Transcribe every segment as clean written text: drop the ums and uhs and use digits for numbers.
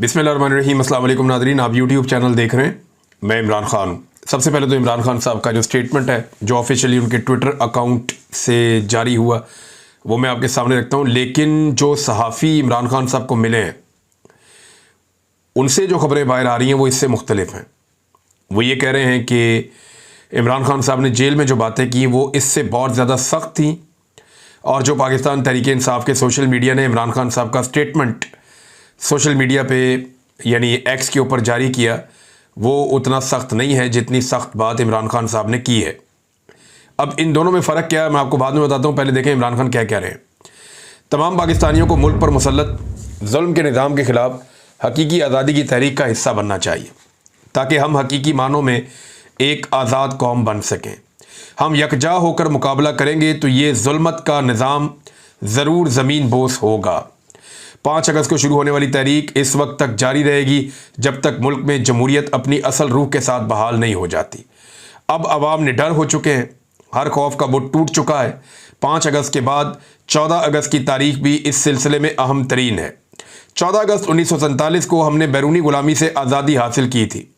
बिस्मिल्लाहिर्रहमानिर्रहीम। अस्सलाम वालेकुम नाज़रीन, आप यूट्यूब चैनल देख रहे हैं, मैं इमरान खान हूँ। सबसे पहले तो इमरान खान साहब का जो स्टेटमेंट है जो ऑफिशियली उनके ट्विटर अकाउंट से जारी हुआ वो मैं आपके सामने रखता हूँ। लेकिन जो सहाफ़ी इमरान खान साहब को मिले हैं उनसे जो खबरें बाहर आ रही हैं वो इससे मुख्तलिफ हैं। वो ये कह रहे हैं कि इमरान खान साहब ने जेल में जो बातें की वो इससे बहुत ज़्यादा सख्त थी, और जो पाकिस्तान तहरीक इंसाफ के सोशल मीडिया ने इमरान खान साहब का स्टेटमेंट सोशल मीडिया पे यानी एक्स के ऊपर जारी किया वो उतना सख्त नहीं है जितनी सख्त बात इमरान खान साहब ने की है। अब इन दोनों में फ़र्क क्या है मैं आपको बाद में बताता हूँ। पहले देखें इमरान खान क्या कह रहे हैं। तमाम पाकिस्तानियों को मुल्क पर मुसल्लत जुल्म के निज़ाम के ख़िलाफ़ हकीकी आज़ादी की तहरीक का हिस्सा बनना चाहिए ताकि हम हकीकी मानों में एक आज़ाद कौम बन सकें। हम यकजा होकर मुकाबला करेंगे तो ये जुल्मत का निज़ाम ज़रूर ज़मीन बोस होगा। 5 अगस्त को शुरू होने वाली तहरीक इस वक्त तक जारी रहेगी जब तक मुल्क में जमहूरियत अपनी असल रूह के साथ बहाल नहीं हो जाती। अब अवाम निडर हो चुके हैं, हर खौफ का बुत टूट चुका है। 5 अगस्त के बाद 14 अगस्त की तारीख भी इस सिलसिले में अहम तरीन है। 14 अगस्त 1947 को हमने बैरूनी गुलामी से आज़ादी हासिल की थी।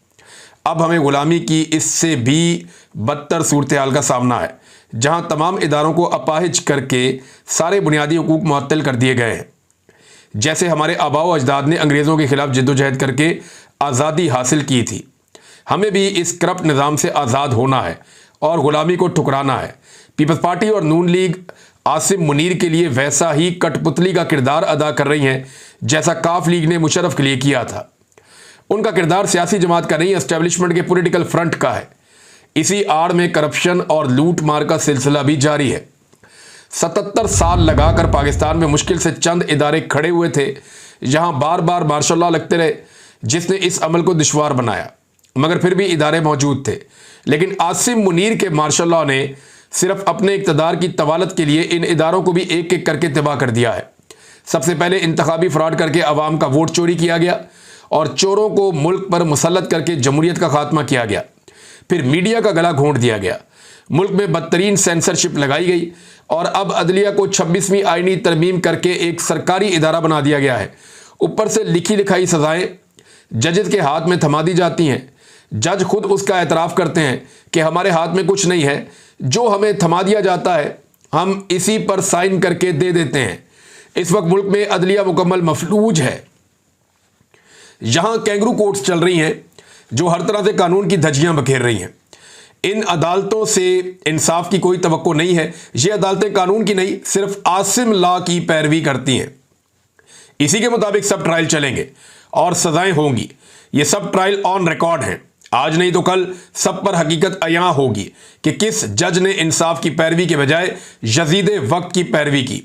अब हमें गुलामी की इससे भी बदतर सूरत हाल का सामना है जहाँ तमाम इदारों को अपाहिज करके सारे बुनियादी हुकूक मुअत्तल कर दिए गए हैं। जैसे हमारे आबाओ अजदाद ने अंग्रेज़ों के ख़िलाफ़ जद्दोजहद करके आज़ादी हासिल की थी, हमें भी इस करप्ट निज़ाम से आज़ाद होना है और ग़ुलामी को ठुकराना है। पीपल्स पार्टी और नून लीग आसिम मुनीर के लिए वैसा ही कठपुतली का किरदार अदा कर रही हैं जैसा काफ लीग ने मुशर्रफ के लिए किया था। उनका किरदार सियासी जमात का नहीं, एस्टेब्लिशमेंट के पॉलिटिकल फ्रंट का है। इसी आड़ में करप्शन और लूट मार का सिलसिला भी जारी है। 77 साल लगाकर पाकिस्तान में मुश्किल से चंद इदारे खड़े हुए थे जहां बार बार मार्शल लॉ लगते रहे जिसने इस अमल को दुश्वार बनाया, मगर फिर भी इदारे मौजूद थे। लेकिन आसिम मुनीर के मार्शल लॉ ने सिर्फ अपने इक़्तिदार की तवालत के लिए इन इदारों को भी एक एक करके तबाह कर दिया है। सबसे पहले इंतखाबी फ्रॉड करके अवाम का वोट चोरी किया गया और चोरों को मुल्क पर मुसल्लत करके जमहूरियत का खात्मा किया गया। फिर मीडिया का गला घोंट दिया गया, मुल्क में बदतरीन सेंसरशिप लगाई गई और अब अदलिया को 26वीं आईनी तरमीम करके एक सरकारी इदारा बना दिया गया है। ऊपर से लिखी लिखाई सज़ाएं जजेस के हाथ में थमा दी जाती हैं। जज खुद उसका एतराफ़ करते हैं कि हमारे हाथ में कुछ नहीं है, जो हमें थमा दिया जाता है हम इसी पर साइन करके दे देते हैं। इस वक्त मुल्क में अदलिया मुकम्मल मफलूज है। यहाँ कैंगरू कोर्ट्स चल रही हैं जो हर तरह से कानून की धज्जियाँ बखेर रही हैं। इन अदालतों से इंसाफ की कोई तवक्को नहीं है। ये अदालतें कानून की नहीं सिर्फ आसिम लॉ की पैरवी करती हैं। इसी के मुताबिक सब ट्रायल चलेंगे और सजाएं होंगी। ये सब ट्रायल ऑन रिकॉर्ड हैं। आज नहीं तो कल सब पर हकीकत अयां होगी कि किस जज ने इंसाफ की पैरवी के बजाय यजीदे वक्त की पैरवी की।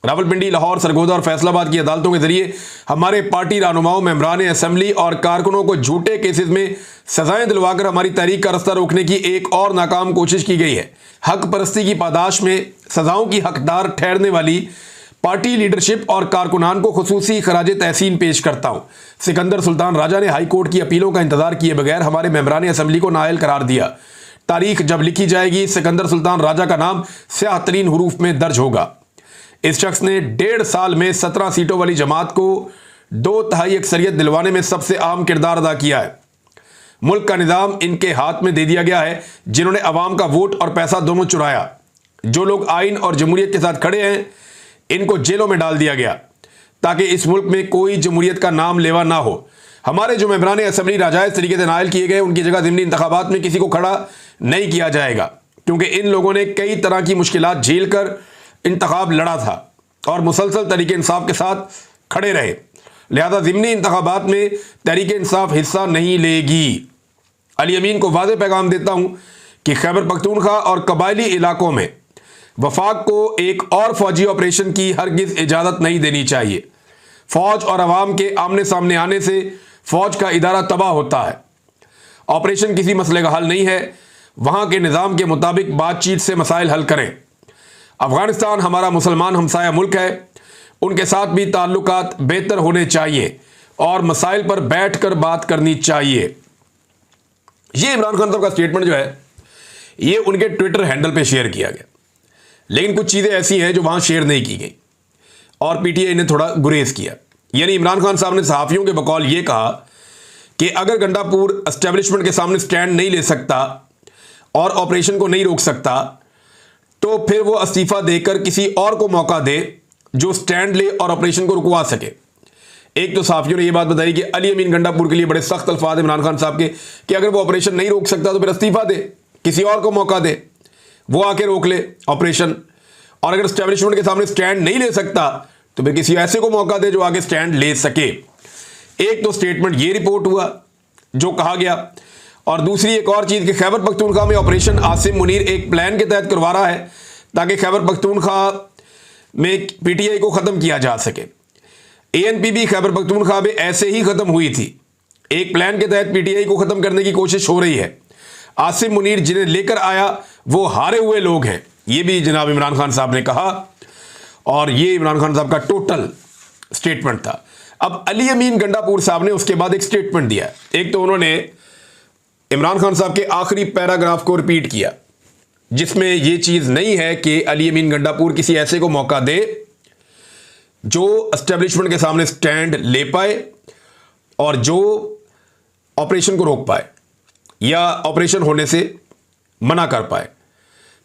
रावलपिंडी, लाहौर, सरगोदा और फैसलाबाद की अदालतों के जरिए हमारे पार्टी रहनुमाओं, मेंबरान असेंबली और कारकुनों को झूठे केसेस में सजाएं दिलवाकर हमारी तहरीक का रास्ता रोकने की एक और नाकाम कोशिश की गई है। हक परस्ती की पादाश में सजाओं की हकदार ठहरने वाली पार्टी लीडरशिप और कारकुनान को खुसूसी खराज तहसीन पेश करता हूँ। सिकंदर सुल्तान राजा ने हाई कोर्ट की अपीलों का इंतजार किए बगैर हमारे मेंबरान असेंबली को नाअहल करार दिया। तारीख जब लिखी जाएगी सिकंदर सुल्तान राजा का नाम स्याह तरीन हरूफ में दर्ज होगा। इस शख्स ने 1.5 साल में 17 सीटों वाली जमात को 2/3 अक्सरियत दिलवाने में सबसे अहम किरदार अदा किया है। मुल्क का निज़ाम इनके हाथ में दे दिया गया है जिन्होंने अवाम का वोट और पैसा दोनों चुराया। जो लोग आइन और जमहूरियत के साथ खड़े हैं इनको जेलों में डाल दिया गया ताकि इस मुल्क में कोई जमहूरियत का नाम लेवा ना हो। हमारे जो मेंबरान असेंबली नाजायज़ तरीके से नाअहल किए गए उनकी जगह ज़िमनी इंतखाबात में किसी को खड़ा नहीं किया जाएगा, क्योंकि इन लोगों ने कई तरह की मुश्किलात झेल कर इंतखाब लड़ा था और मुसलसल तहरीक इंसाफ के साथ खड़े रहे। लिहाजा ज़िमनी इंतखाबात में तहरीक इंसाफ हिस्सा नहीं लेगी। अली अमीन को वाज़ेह पैगाम देता हूँ कि खैबर पख्तूनख्वा और कबायली इलाकों में वफाक को एक और फौजी ऑपरेशन की हरगिज़ इजाज़त नहीं देनी चाहिए। फ़ौज और अवाम के आमने सामने आने से फ़ौज का इदारा तबाह होता है। ऑपरेशन किसी मसले का हल नहीं है, वहाँ के निज़ाम के मुताबिक बातचीत से मसाइल हल करें। अफ़गानिस्तान हमारा मुसलमान हमसाया मुल्क है, उनके साथ भी ताल्लुकात बेहतर होने चाहिए और मसाइल पर बैठ कर बात करनी चाहिए। ये इमरान खान साहब का स्टेटमेंट जो है ये उनके ट्विटर हैंडल पे शेयर किया गया, लेकिन कुछ चीज़ें ऐसी हैं जो वहाँ शेयर नहीं की गई और पीटीआई ने थोड़ा गुरेज किया। यानी इमरान खान साहब ने सहाफ़ियों के बकौल ये कहा कि अगर गंडापुर एस्टेब्लिशमेंट के सामने स्टैंड नहीं ले सकता और ऑपरेशन को नहीं रोक सकता तो फिर वो इस्तीफा देकर किसी और को मौका दे जो स्टैंड ले और ऑपरेशन को रुकवा सके। एक तो सहाफ़ियों ने यह बात बताई कि अली अमीन गंडापुर के लिए बड़े सख्त अल्फाज इमरान खान साहब के कि अगर वो ऑपरेशन नहीं रोक सकता तो फिर इस्तीफा दे, किसी और को मौका दे, वो आके रोक ले ऑपरेशन। और अगर एस्टेब्लिशमेंट के सामने स्टैंड नहीं ले सकता तो फिर किसी ऐसे को मौका दे जो आगे स्टैंड ले सके। एक तो स्टेटमेंट ये रिपोर्ट हुआ जो कहा गया, और दूसरी एक और चीज़ कि खैबर पख्तूनख्वा में ऑपरेशन आसिम मुनीर एक प्लान के तहत करवा रहा है ताकि खैबर पख्तूनख्वा में पीटीआई को ख़त्म किया जा सके। एएनपी भी खैबर पख्तूनख्वा में ऐसे ही ख़त्म हुई थी, एक प्लान के तहत पीटीआई को ख़त्म करने की कोशिश हो रही है। आसिम मुनीर जिन्हें लेकर आया वो हारे हुए लोग हैं, ये भी जनाब इमरान खान साहब ने कहा, और ये इमरान खान साहब का टोटल स्टेटमेंट था। अब अली अमीन गंडापुर साहब ने उसके बाद एक स्टेटमेंट दिया। एक तो उन्होंने इमरान खान साहब के आखिरी पैराग्राफ को रिपीट किया जिसमें यह चीज़ नहीं है कि अली अमीन गंडापुर किसी ऐसे को मौका दे जो एस्टेब्लिशमेंट के सामने स्टैंड ले पाए और जो ऑपरेशन को रोक पाए या ऑपरेशन होने से मना कर पाए।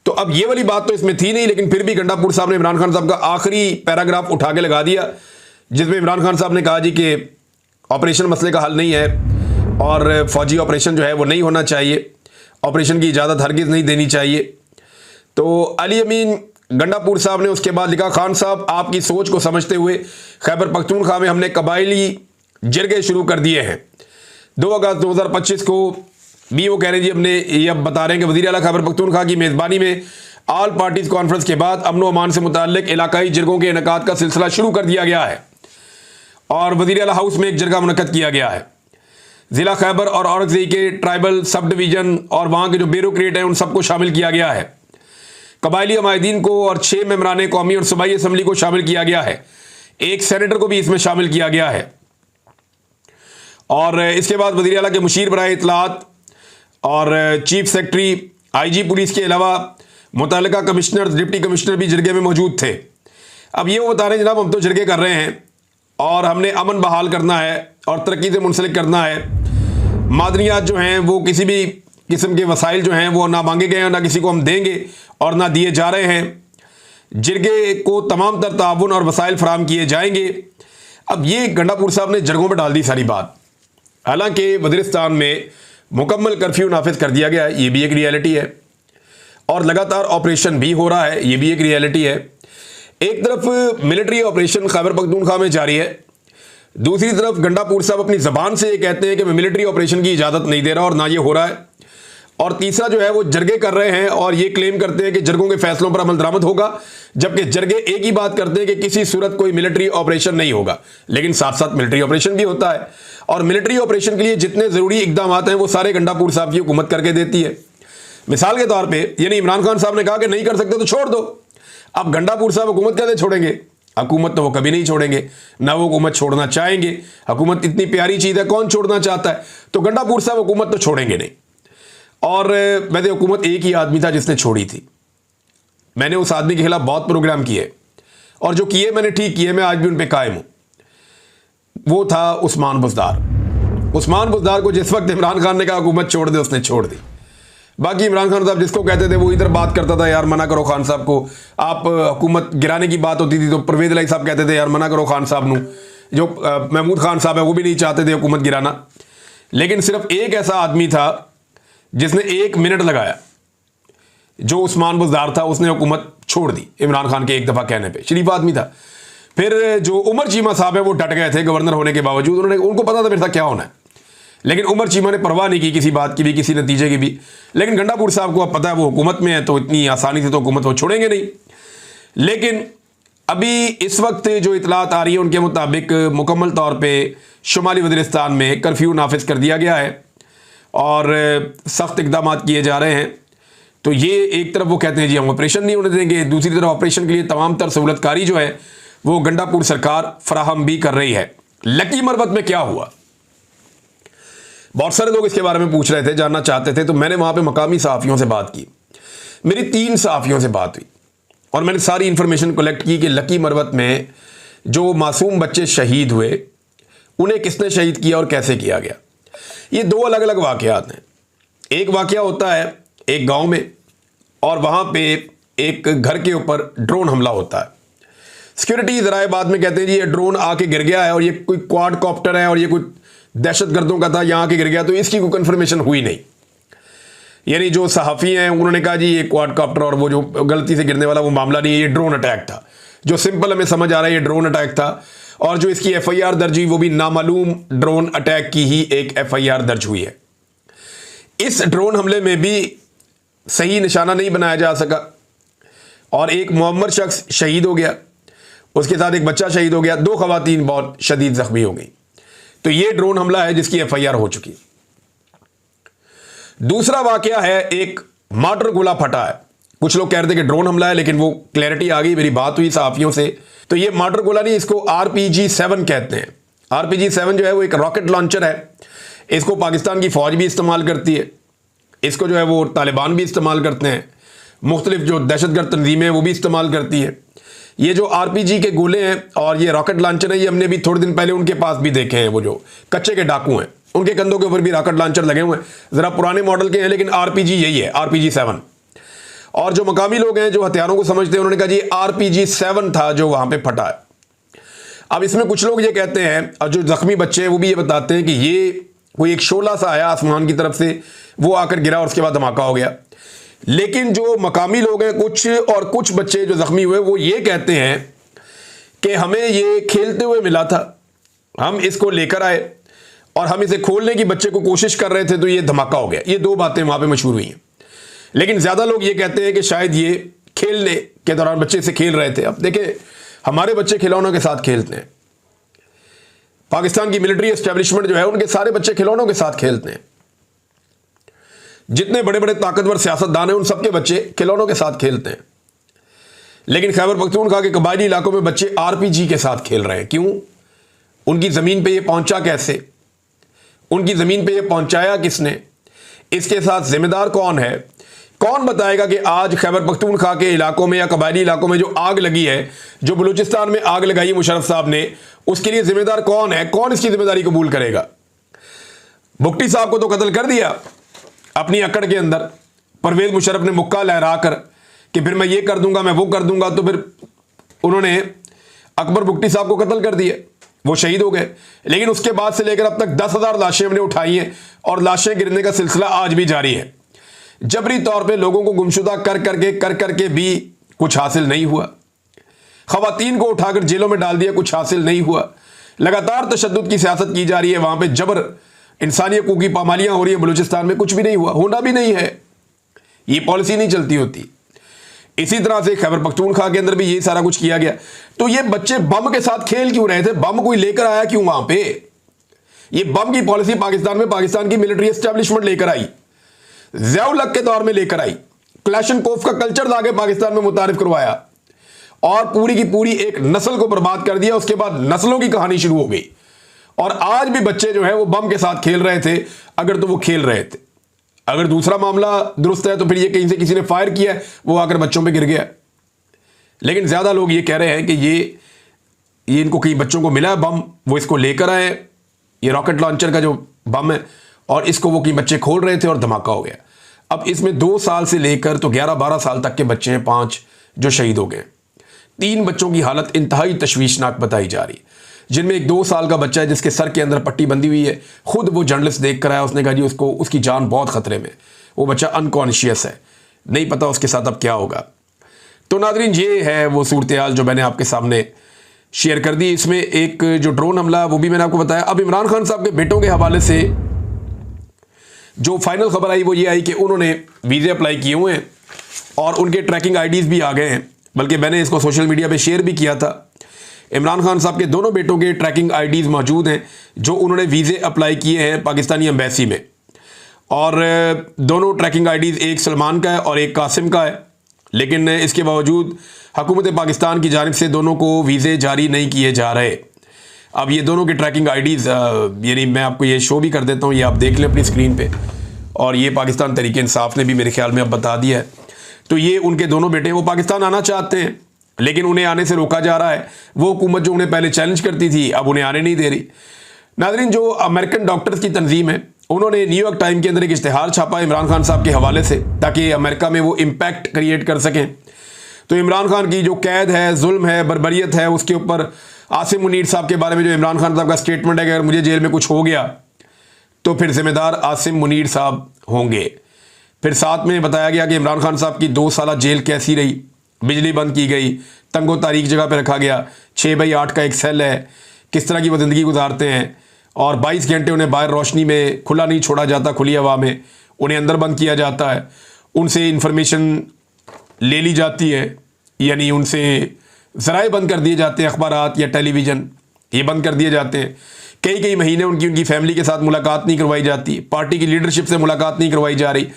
तो अब ये वाली बात तो इसमें थी नहीं, लेकिन फिर भी गंडापुर साहब ने इमरान खान साहब का आखिरी पैराग्राफ उठा के लगा दिया जिसमें इमरान खान साहब ने कहा जी कि ऑपरेशन मसले का हल नहीं है और फौजी ऑपरेशन जो है वो नहीं होना चाहिए, ऑपरेशन की इजाज़त हरगिज़ नहीं देनी चाहिए। तो अली अमीन गंडापुर साहब ने उसके बाद लिखा, खान साहब आपकी सोच को समझते हुए खैबर पख्तूनख्वा में हमने कबायली जरगे शुरू कर दिए हैं। 2 अगस्त 2025 को भी वो कह रहे हैं जी हमने ये अब बता रहे हैं कि वज़ीर आला खैबर पख्तूनख्वा की मेज़बानी में ऑल पार्टीज़ कॉन्फ्रेंस के बाद अमन व अमान से मुताल्लिक़ इलाकाई जरगों के इनेकाद का सिलसिला शुरू कर दिया गया है और वज़ीर आला हाउस में एक जरगा मुनक़्क़द किया गया है। ज़िला खैबर और औरंगज़ेब के ट्राइबल सब डिवीज़न और वहाँ के जो ब्यूरोक्रेट हैं उन सबको शामिल किया गया है। कबायली अमायदीन को और 6 मेंबरान कौमी और सूबाई असम्बली को शामिल किया गया है। एक सेनेटर को भी इसमें शामिल किया गया है। और इसके बाद वज़ीर आला के मुशीर बराए इत्तलात और चीफ सेक्रेटरी आईजी पुलिस के अलावा मुतल्लिका कमिश्नर डिप्टी कमिश्नर भी जरगे में मौजूद थे। अब ये वो बता रहे हैं जनाब हम तो जरगे कर रहे हैं और हमने अमन बहाल करना है और तरक्की से मुंसलिक करना है। मादनियात जो हैं वो किसी भी किस्म के वसाइल जो हैं वो ना मांगे गए हैं, ना किसी को हम देंगे और ना दिए जा रहे हैं। जरगे को तमाम तर ताउन और वसाइल फराम किए जाएंगे। अब ये गंडापुर साहब ने जरगों में डाल दी सारी बात। हालांकि वज़ीरिस्तान में मुकम्मल कर्फ्यू नाफिज कर दिया गया है, ये भी एक रियलिटी है, और लगातार ऑपरेशन भी हो रहा है, ये भी एक रियलिटी है। एक तरफ मिलिट्री ऑपरेशन खैबर पख्तूनख्वा में जारी है, दूसरी तरफ गंडापुर साहब अपनी ज़बान से ये कहते हैं कि मैं मिलिट्री ऑपरेशन की इजाज़त नहीं दे रहा और ना ये हो रहा है। और तीसरा जो है वो जरगे कर रहे हैं और ये क्लेम करते हैं कि जरगों के फैसलों पर अमल दरामद होगा, जबकि जरगे एक ही बात करते हैं कि किसी सूरत कोई मिलिट्री ऑपरेशन नहीं होगा। लेकिन साथ साथ मिलिट्री ऑपरेशन भी होता है और मिलिट्री ऑपरेशन के लिए जितने ज़रूरी इकदाम हैं वो सारे गंडापुर साहब की हुकूमत करके देती है। मिसाल के तौर पर यानी इमरान खान साहब ने कहा कि नहीं कर सकते तो छोड़ दो। अब गंडापुर साहब हुकूमत कैसे छोड़ेंगे? हुकूमत तो वो कभी नहीं छोड़ेंगे, ना वो हुकूमत छोड़ना चाहेंगे। हुकूमत इतनी प्यारी चीज़ है, कौन छोड़ना चाहता है? तो गंडापुर साहब हुकूमत तो छोड़ेंगे नहीं। और वैसे हुकूमत एक ही आदमी था जिसने छोड़ी थी। मैंने उस आदमी के खिलाफ बहुत प्रोग्राम किए और जो किए मैंने ठीक किए, मैं आज भी उन पर कायम हूँ। वो था उस्मान बुज़दार। उस्मान बुज़दार को जिस वक्त इमरान खान ने कहा हुकूमत छोड़ दे, उसने छोड़ दी। बाकी इमरान खान साहब जिसको कहते थे वो इधर बात करता था, यार मना करो खान साहब को। आप हुकूमत गिराने की बात होती थी तो परवेज़ इलाही साहब कहते थे यार मना करो खान साहब नू। जो महमूद खान साहब है वो भी नहीं चाहते थे हुकूमत गिराना। लेकिन सिर्फ एक ऐसा आदमी था जिसने 1 मिनट लगाया, जो उस्मान बुज़दार था। उसने हुकूमत छोड़ दी इमरान खान के एक दफ़ा कहने पे, शरीफ आदमी था। फिर जो उमर चीमा साहब है वो डट गए थे गवर्नर होने के बावजूद। उनको पता था मेरे साथ क्या होना है, लेकिन उमर चीमा ने परवाह नहीं की किसी बात की भी, किसी नतीजे की भी। लेकिन गंडापुर साहब को अब पता है वो हुकूमत में है तो इतनी आसानी से तो हुकूमत वो छोड़ेंगे नहीं। लेकिन अभी इस वक्त जो इतलात आ रही है उनके मुताबिक मुकम्मल तौर पर शुमाली वज़ीरिस्तान में कर्फ्यू नाफिज कर दिया गया है और सख्त इकदाम किए जा रहे हैं। तो ये एक तरफ वो कहते हैं जी हम ऑपरेशन नहीं होने देंगे, दूसरी तरफ ऑपरेशन के लिए तमाम तर सहूलतकारी जो है वो गंडापुर सरकार फराहम भी कर रही है। लकी मरबत में क्या हुआ, बहुत सारे लोग इसके बारे में पूछ रहे थे, जानना चाहते थे। तो मैंने वहाँ पे मकामी सहाफ़ियों से बात की। मेरी 3 सहाफ़ियों से बात हुई और मैंने सारी इन्फॉर्मेशन कलेक्ट की कि लकी मरबत में जो मासूम बच्चे शहीद हुए उन्हें किसने शहीद किया और कैसे किया गया। ये दो अलग अलग वाक़यात हैं। एक वाक़या होता है एक गांव में और वहां पे एक घर के ऊपर ड्रोन हमला होता है। सिक्योरिटी ज़राए बाद में कहते हैं जी ये ड्रोन आके गिर गया है और ये कोई क्वाड कॉप्टर है और ये कोई दहशतगर्दों का था, यहाँ आके गिर गया, तो इसकी कोई कंफर्मेशन हुई नहीं। यानी जो सहाफ़ी हैं उन्होंने कहा जी ये क्वाड कॉप्टर और वो जो गलती से गिरने वाला वो मामला नहीं है, ये ड्रोन अटैक था। जो सिंपल हमें समझ आ रहा है ये ड्रोन अटैक था और जो इसकी FIR दर्ज हुई वो भी नामालूम ड्रोन अटैक की ही एक FIR दर्ज हुई है। इस ड्रोन हमले में भी सही निशाना नहीं बनाया जा सका और एक मुअम्मर शख्स शहीद हो गया, उसके साथ एक बच्चा शहीद हो गया, 2 खवातीन बहुत शदीद जख्मी हो गई। तो ये ड्रोन हमला है जिसकी FIR हो चुकी। दूसरा वाकया है एक मार्टर गोला फटा है। कुछ लोग कह रहे थे कि ड्रोन हमला है, लेकिन वो क्लैरिटी आ गई, मेरी बात हुई सहाफियों से, तो ये मार्टर गोला नहीं, इसको RPG-7 कहते हैं। RPG-7 जो है वो एक रॉकेट लॉन्चर है। इसको पाकिस्तान की फौज भी इस्तेमाल करती है, इसको जो है वो तालिबान भी इस्तेमाल करते हैं, मुख्तलिफ जो दहशतगर्द तंजीमें वो भी इस्तेमाल करती है। ये जो RPG के गोले हैं और ये रॉकेट लॉन्चर है, ये हमने भी थोड़े दिन पहले उनके पास भी देखे हैं। वो जो कच्चे के डाकू हैं उनके कंधों के ऊपर भी रॉकेट लॉन्चर लगे हुए हैं, ज़रा पुराने मॉडल के हैं, लेकिन RPG यही है, RPG-7। और जो मकामी लोग हैं जो हथियारों को समझते हैं उन्होंने कहा जी RPG-7 था जो वहाँ पे फटा है। अब इसमें कुछ लोग ये कहते हैं और जो जख्मी बच्चे हैं वो भी ये बताते हैं कि ये कोई एक शोला सा आया आसमान की तरफ से, वो आकर गिरा और उसके बाद धमाका हो गया। लेकिन जो मकामी लोग हैं कुछ बच्चे जो जख्मी हुए वो ये कहते हैं कि हमें ये खेलते हुए मिला था, हम इसको लेकर आए और हम इसे खोलने की बच्चे को कोशिश कर रहे थे तो ये धमाका हो गया। ये 2 बातें वहाँ पे मशहूर हुई हैं। लेकिन ज़्यादा लोग ये कहते हैं कि शायद ये खेलने के दौरान बच्चे से खेल रहे थे। अब देखें, हमारे बच्चे खिलौनों के साथ खेलते हैं, पाकिस्तान की मिलिट्री एस्टेब्लिशमेंट जो है उनके सारे बच्चे खिलौनों के साथ खेलते हैं। जितने बड़े बड़े ताकतवर सियासतदान हैं उन सबके बच्चे खिलौनों के साथ खेलते हैं। लेकिन खैबर पख्तूनख्वा के कबायली इलाकों में बच्चे RPG के साथ खेल रहे हैं। क्यों? उनकी ज़मीन पे ये पहुंचा कैसे? उनकी ज़मीन पे ये पहुंचाया किसने? इसके साथ जिम्मेदार कौन है? कौन बताएगा कि आज खैबर पख्तूनख्वा के इलाकों में या कबायली इलाकों में जो आग लगी है, जो बलूचिस्तान में आग लगाई मुशर्रफ साहब ने, उसके लिए जिम्मेदार कौन है? कौन इसकी जिम्मेदारी कबूल करेगा? भुट्टी साहब को तो कत्ल कर दिया अपनी अकड़ के अंदर, परवेज मुशर्रफ ने मुक्का लहरा कर कि फिर मैं ये कर दूंगा, मैं वो कर दूंगा, तो फिर उन्होंने अकबर भुट्टी साहब को कत्ल कर दिया, वो शहीद हो गए। लेकिन उसके बाद से लेकर अब तक 10,000 लाशें हमने उठाई हैं और लाशें गिरने का सिलसिला आज भी जारी है। जबरी तौर पे लोगों को गुमशुदा कर करके भी कुछ हासिल नहीं हुआ। खवातीन को उठाकर जेलों में डाल दिया, कुछ हासिल नहीं हुआ। लगातार तशद्दुद की सियासत की जा रही है, वहां पे जबर इंसानी हकूक़ की पामालियां हो रही है। बलूचिस्तान में कुछ भी नहीं हुआ, होना भी नहीं है, ये पॉलिसी नहीं चलती होती। इसी तरह से खैबर पख्तूनख्वा के अंदर भी ये सारा कुछ किया गया। तो ये बच्चे बम के साथ खेल क्यों रहे थे? बम कोई लेकर आया क्यों वहां पे? ये बम की पॉलिसी पाकिस्तान में पाकिस्तान की मिलिट्री एस्टेब्लिशमेंट लेकर आई, ज़िया-उल-हक के दौर में लेकर आई, क्लैशनकोफ का कल्चर लाके पाकिस्तान में मुतारिफ करवाया और पूरी की पूरी एक नस्ल को बर्बाद कर दिया। उसके बाद नस्लों की कहानी शुरू हो गई और आज भी बच्चे जो है वो बम के साथ खेल रहे थे, अगर तो वो खेल रहे थे। अगर दूसरा मामला दुरुस्त है तो फिर ये कहीं से किसी ने फायर किया है, वो आकर बच्चों पे गिर गया। लेकिन ज़्यादा लोग ये कह रहे हैं कि ये इनको कई बच्चों को मिला है बम, वो इसको लेकर आए, ये रॉकेट लॉन्चर का जो बम है, और इसको वो कई बच्चे खोल रहे थे और धमाका हो गया। अब इसमें 2 साल से लेकर तो 11-12 साल तक के बच्चे हैं, 5 जो शहीद हो गए। 3 बच्चों की हालत इंतहाई तशवीशनाक बताई जा रही है, जिनमें एक 2 साल का बच्चा है जिसके सर के अंदर पट्टी बंधी हुई है। खुद वो जर्नलिस्ट देख कर आया, उसने कहा जी उसकी जान बहुत खतरे में, वो बच्चा अनकॉन्शियस है, नहीं पता उसके साथ अब क्या होगा। तो नादरीन, ये है वो सूरत-ए-हाल जो मैंने आपके सामने शेयर कर दी। इसमें एक जो ड्रोन हमला वो भी मैंने आपको बताया। अब इमरान खान साहब के बेटों के हवाले से जो फाइनल खबर आई वो ये आई कि उन्होंने वीज़े अप्लाई किए हुए हैं और उनके ट्रैकिंग आईडीज़ भी आ गए हैं, बल्कि मैंने इसको सोशल मीडिया पे शेयर भी किया था। इमरान खान साहब के दोनों बेटों के ट्रैकिंग आईडीज़ मौजूद हैं जो उन्होंने वीज़े अप्लाई किए हैं पाकिस्तानी एम्बेसी में, और दोनों ट्रैकिंग आईडीज़ एक सलमान का है और एक कासिम का है। लेकिन इसके बावजूद हुकूमत पाकिस्तान की जानिब से दोनों को वीज़े जारी नहीं किए जा रहे। अब ये दोनों के ट्रैकिंग आईडीज़ यानी मैं आपको ये शो भी कर देता हूँ, ये आप देख लें अपनी स्क्रीन पे, और ये पाकिस्तान तहरीक इंसाफ ने भी मेरे ख्याल में अब बता दिया है। तो ये उनके दोनों बेटे वो पाकिस्तान आना चाहते हैं, लेकिन उन्हें आने से रोका जा रहा है। वो हुकूमत जो उन्हें पहले चैलेंज करती थी अब उन्हें आने नहीं दे रही। नाज़रीन, जो अमेरिकन डॉक्टर्स की तंजीम है उन्होंने न्यूयॉर्क टाइम के अंदर एक इश्तिहार छापा इमरान खान साहब के हवाले से, ताकि अमेरिका में वो इम्पैक्ट क्रिएट कर सकें। तो इमरान खान की जो कैद है, जुल्म है, बर्बरियत है, उसके ऊपर आसिम मुनीर साहब के बारे में जो इमरान खान साहब का स्टेटमेंट है कि अगर मुझे जेल में कुछ हो गया तो फिर जिम्मेदार आसिम मुनीर साहब होंगे। फिर साथ में बताया गया कि इमरान खान साहब की 2 साल जेल कैसी रही, बिजली बंद की गई, तंगो तारीख जगह पे रखा गया, 6x8 का एक सेल है, किस तरह की वो ज़िंदगी गुजारते हैं, और 22 घंटे उन्हें बाहर रोशनी में खुला नहीं छोड़ा जाता, खुली हवा में उन्हें अंदर बंद किया जाता है, उनसे इंफॉर्मेशन ले ली जाती है, यानी उनसे ज़राए बंद कर दिए जाते हैं, अखबारात या टेलीविज़न ये बंद कर दिए जाते हैं। कई महीने उनकी फैमिली के साथ मुलाकात नहीं करवाई जाती, पार्टी की लीडरशिप से मुलाकात नहीं करवाई जा रही।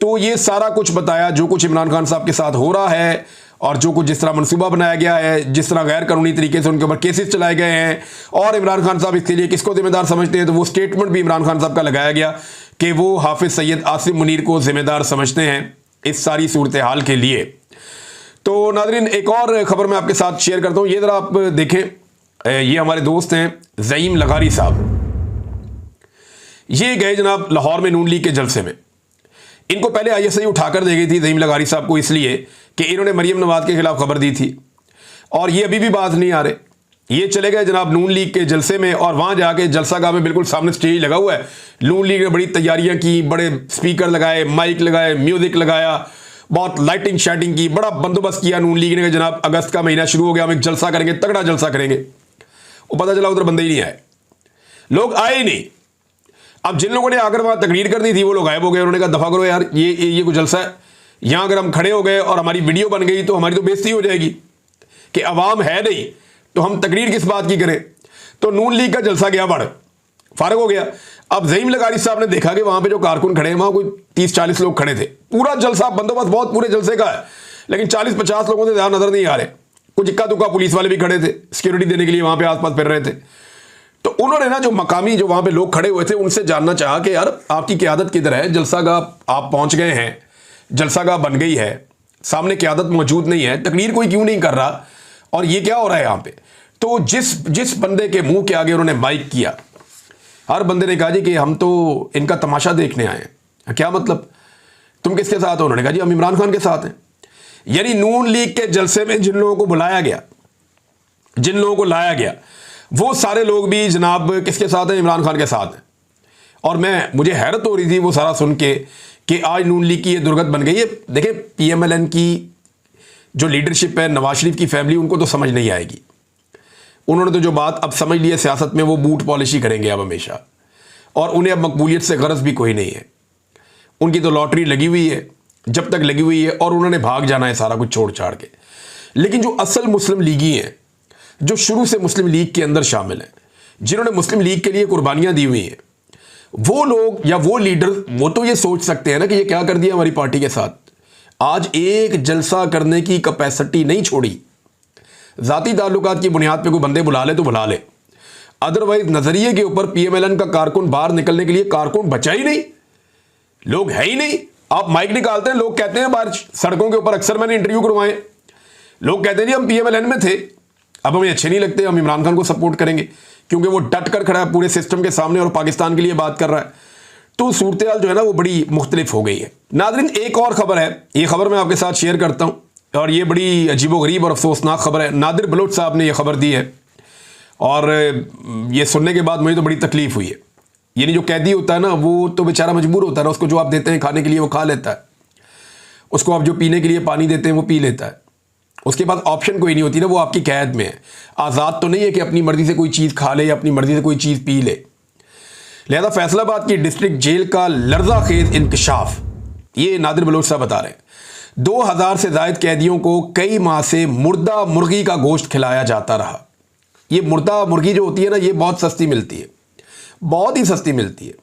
तो ये सारा कुछ बताया जो कुछ इमरान खान साहब के साथ हो रहा है, और जो कुछ जिस तरह मंसूबा बनाया गया है, जिस तरह गैर कानूनी तरीके से उनके ऊपर केसेस चलाए गए हैं, और इमरान खान साहब इसके लिए किसको जिम्मेदार समझते हैं। तो वो स्टेटमेंट भी इमरान खान साहब का लगाया गया कि वो हाफिज सैयद आसिम मुनीर को जिम्मेदार समझते हैं इस सारी सूरत हाल के लिए। तो नाज़रीन, एक और ख़बर मैं आपके साथ शेयर करता हूँ, ये ज़रा आप देखें। ये हमारे दोस्त हैं ज़ईम लगारी साहब। ये गए जनाब लाहौर में नून लीग के जलसे में। इनको पहले ISI उठाकर दे गई थी ज़ईम लगारी साहब को, इसलिए कि इन्होंने मरीम नवाज के खिलाफ खबर दी थी, और ये अभी भी बात नहीं आ रहे। ये चले गए जनाब नून लीग के जलसे में, और वहाँ जाके जलसागाह में बिल्कुल सामने स्टेज लगा हुआ है। नून लीग ने बड़ी तैयारियाँ की, बड़े स्पीकर लगाए, माइक लगाए, म्यूज़िक लगाया, बहुत लाइटिंग शाइटिंग की, बड़ा बंदोबस्त किया नून लीग ने। जनाब अगस्त का महीना शुरू हो गया, हम एक जलसा करेंगे, तगड़ा जलसा करेंगे। वो पता चला उधर बंदे ही नहीं आए, लोग आए ही नहीं। अब जिन लोगों ने आकर वहाँ तकरीर कर दी थी वो लोग गायब हो गए। उन्होंने कहा दफ़ा करो यार, ये कुछ जलसा है, यहाँ अगर हम खड़े हो गए और हमारी वीडियो बन गई तो हमारी तो बेइज्जती हो जाएगी कि अवाम है नहीं, तो हम तकरीर किस बात की करें। तो नून लीग का जलसा गया बढ़, फारग हो गया। अब ज़ईम लगारी साहब ने देखा कि वहाँ पे जो कारकुन खड़े हैं, वहाँ कोई 30-40 लोग खड़े थे। पूरा जलसा बंदोबस्त बहुत पूरे जलसे का है, लेकिन 40-50 लोगों से ज़्यादा नज़र नहीं आ रहे। कुछ इक्का दुक्का पुलिस वाले भी खड़े थे, सिक्योरिटी देने के लिए वहाँ पे आसपास फिर रहे थे। तो उन्होंने ना जो मकामी जो वहाँ पे लोग खड़े हुए थे उनसे जानना चाहा कि यार आपकी क़यादत किधर है, जलसागाह आप पहुँच गए हैं, जलसागाह बन गई है, सामने क़यादत मौजूद नहीं है, तकरीर कोई क्यों नहीं कर रहा, और ये क्या हो रहा है यहाँ पे। तो जिस बंदे के मुंह के आगे उन्होंने माइक किया, हर बंदे ने कहा जी कि हम तो इनका तमाशा देखने आए हैं। क्या मतलब, तुम किसके साथ हो? उन्होंने कहा जी हम इमरान खान के साथ हैं। यानी नून लीग के जलसे में जिन लोगों को बुलाया गया, जिन लोगों को लाया गया, वो सारे लोग भी जनाब किसके साथ हैं? इमरान खान के साथ हैं। और मुझे हैरत हो रही थी वो सारा सुन के कि आज नून लीग की ये दुर्गत बन गई है। देखें, PMLN की जो लीडरशिप है, नवाज शरीफ की फैमिली, उनको तो समझ नहीं आएगी। उन्होंने तो जो बात अब समझ ली है सियासत में, वो बूट पॉलिशी करेंगे अब हमेशा, और उन्हें अब मकबूलियत से गरज भी कोई नहीं है। उनकी तो लॉटरी लगी हुई है, जब तक लगी हुई है, और उन्होंने भाग जाना है सारा कुछ छोड़ छाड़ के। लेकिन जो असल मुस्लिम लीगी हैं, जो शुरू से मुस्लिम लीग के अंदर शामिल हैं, जिन्होंने मुस्लिम लीग के लिए कुर्बानियां दी हुई हैं, वो लोग या वो लीडर, वो तो ये सोच सकते हैं ना कि ये क्या कर दिया हमारी पार्टी के साथ। आज एक जलसा करने की कैपेसिटी नहीं छोड़ी। ज़ाती ताल्लुकात की बुनियाद पे कोई बंदे बुला ले तो बुला ले, अदरवाइज नज़रिए के ऊपर PMLN का कारकुन बाहर निकलने के लिए कारकुन बचा ही नहीं, लोग है ही नहीं। आप माइक निकालते हैं, लोग कहते हैं बाहर सड़कों के ऊपर, अक्सर मैंने इंटरव्यू करवाए, लोग कहते हैं जी हम PMLN में थे, अब हमें अच्छे नहीं लगते, हम इमरान खान को सपोर्ट करेंगे, क्योंकि वो डट कर खड़ा है पूरे सिस्टम के सामने और पाकिस्तान के लिए बात कर रहा है। तो सूरत हाल जो है ना वो बड़ी मुख्तलिफ हो गई है। नाज़रीन, एक और ख़बर है, ये ख़बर मैं आपके साथ शेयर करता हूँ, और ये बड़ी अजीबोगरीब और अफसोसनाक खबर है। नादिर बलोच साहब ने यह खबर दी है, और ये सुनने के बाद मुझे तो बड़ी तकलीफ़ हुई है। यानी जो कैदी होता है ना, वो तो बेचारा मजबूर होता है ना, उसको जो आप देते हैं खाने के लिए वो खा लेता है, उसको आप जो पीने के लिए पानी देते हैं वो पी लेता है, उसके पास ऑप्शन कोई नहीं होती ना, वो आपकी कैद में है। आज़ाद तो नहीं है कि अपनी मर्ज़ी से कोई चीज़ खा ले या अपनी मर्ज़ी से कोई चीज़ पी ले। लिहाजा फैसलाबाद की डिस्ट्रिक्ट जेल का लर्जा खेज इंकशाफ, ये नादिर बलोच साहब बता रहे हैं, 2000 से ज़ायद कैदियों को कई माह से मुर्दा मुर्गी का गोश्त खिलाया जाता रहा। ये मुर्दा मुर्गी जो होती है ना, ये बहुत सस्ती मिलती है, बहुत ही सस्ती मिलती है।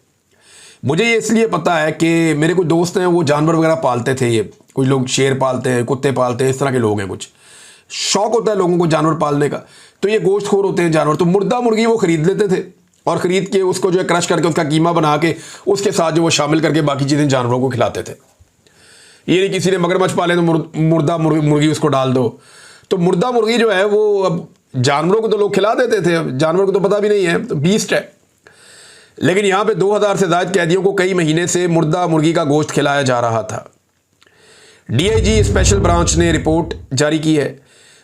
मुझे ये इसलिए पता है कि मेरे कुछ दोस्त हैं, वो जानवर वगैरह पालते थे, ये कुछ लोग शेर पालते हैं, कुत्ते पालते हैं, इस तरह के लोग हैं, कुछ शौक होता है लोगों को जानवर पालने का, तो ये गोश्तखोर होते हैं जानवर। तो मुर्दा मुर्गी वो ख़रीद लेते थे, और ख़रीद के उसको जो है क्रश करके उसका कीमा बना के उसके साथ जो वो शामिल करके बाकी चीज़ें जानवरों को खिलाते थे। ये नहीं किसी ने मगरमच्छ पाले तो मुर्दा मुर्गी उसको डाल दो। तो मुर्दा मुर्गी जो है वो अब जानवरों को तो लोग खिला देते थे, अब जानवर को तो पता भी नहीं है, तो बीस्ट है। लेकिन यहाँ पे 2000 से ज़्यादा कैदियों को कई महीने से मुर्दा मुर्गी का गोश्त खिलाया जा रहा था। डीआईजी स्पेशल ब्रांच ने रिपोर्ट जारी की है।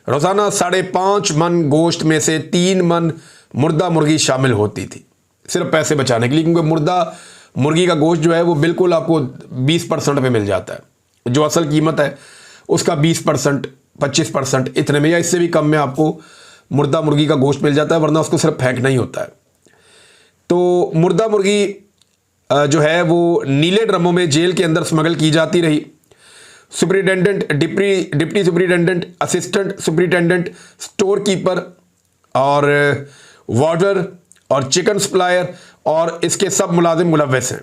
रोज़ाना 5.5 मन गोश्त में से 3 मन मुर्दा मुर्गी शामिल होती थी, सिर्फ पैसे बचाने के लिए, क्योंकि मुर्दा मुर्गी का गोश्त जो है वो बिल्कुल आपको 20% पे मिल जाता है। जो असल कीमत है उसका 20%, 25% इतने में या इससे भी कम में आपको मुर्दा मुर्गी का गोश्त मिल जाता है, वरना उसको सिर्फ फेंकना ही होता है। तो मुर्दा मुर्गी जो है वो नीले ड्रमों में जेल के अंदर स्मगल की जाती रही। Superintendent, deputy superintendent, assistant superintendent, store keeper और वार्डर और चिकन सप्लायर और इसके सब मुलाजिम मुलव्वस हैं।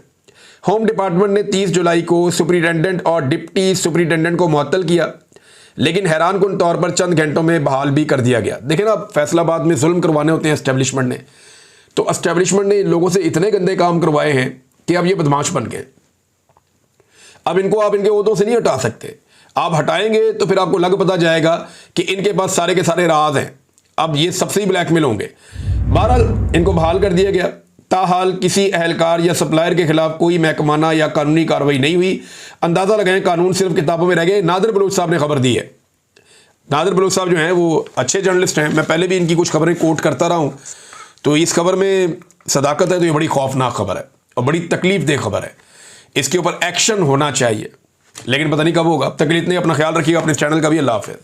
होम डिपार्टमेंट ने 30 जुलाई को सुपरिटेंडेंट और डिप्टी सुपरिटेंडेंट को मुअत्तल किया, लेकिन हैरानकुन तौर पर चंद घंटों में बहाल भी कर दिया गया। देखें ना, फैसलाबाद में जुल्म करवाने होते हैं एस्टेब्लिशमेंट ने, तो एस्टेब्लिशमेंट ने लोगों से इतने गंदे काम करवाए हैं कि अब ये बदमाश बन गए। अब इनको आप इनके ओहदों से नहीं हटा सकते। आप हटाएंगे तो फिर आपको लग पता जाएगा कि इनके पास सारे के सारे राज हैं, अब ये सबसे ही ब्लैकमेल होंगे। बहरहाल इनको बहाल कर दिया गया। ताहाल किसी अहलकार या सप्लायर के खिलाफ कोई महकमाना या कानूनी कार्रवाई नहीं हुई। अंदाजा लगाएं, कानून सिर्फ किताबों में रह गए। नादिर बलूच साहब ने खबर दी है। नादिर बलूच साहब जो हैं वो अच्छे जर्नलिस्ट हैं, मैं पहले भी इनकी कुछ खबरें कोट करता रहा हूँ, तो इस खबर में सदाकत है, तो ये बड़ी खौफनाक खबर है और बड़ी तकलीफ दे खबर है। इसके ऊपर एक्शन होना चाहिए, लेकिन पता नहीं कब होगा। अब तक के लिए इतने, अपना ख्याल रखिएगा, अपने चैनल का भी। अल्लाह हाफ़िज़।